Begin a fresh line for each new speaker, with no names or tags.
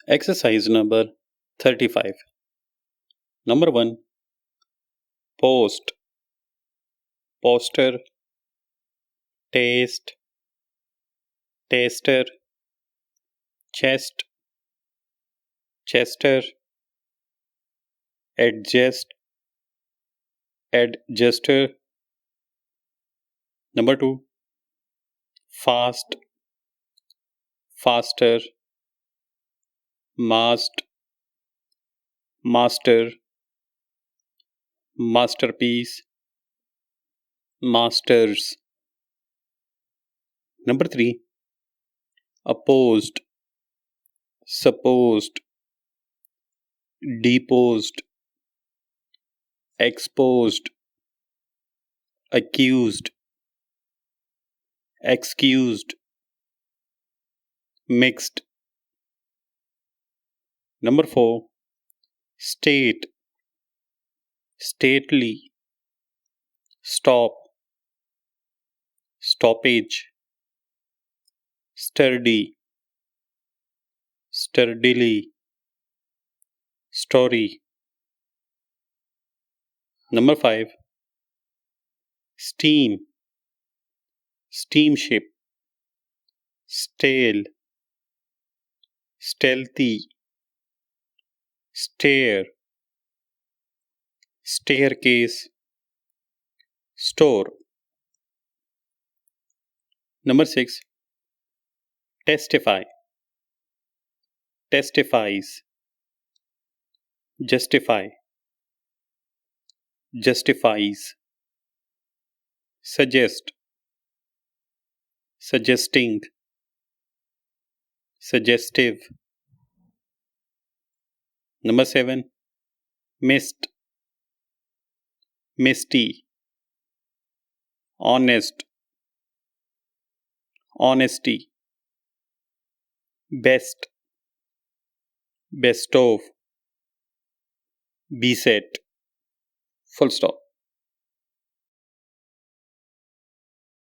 Exercise number 35. Number 1. Post, poster, taste, taster, chest, chester, adjust, adjuster. Number 2. Fast, faster, mast, master, masterpiece, masters. Number 3. Opposed, supposed, deposed, exposed, accused, excused, mixed. Number 4. State, stately, stop, stoppage, sturdy, sturdily, story. Number 5. Steam, steamship, stale, stealthy, stare, staircase, store. Number 6. Testify, testifies, justify, justifies, suggest, suggesting, suggestive. Number 7. Mist, misty, honest, honesty, best, bestow, beset. Full stop.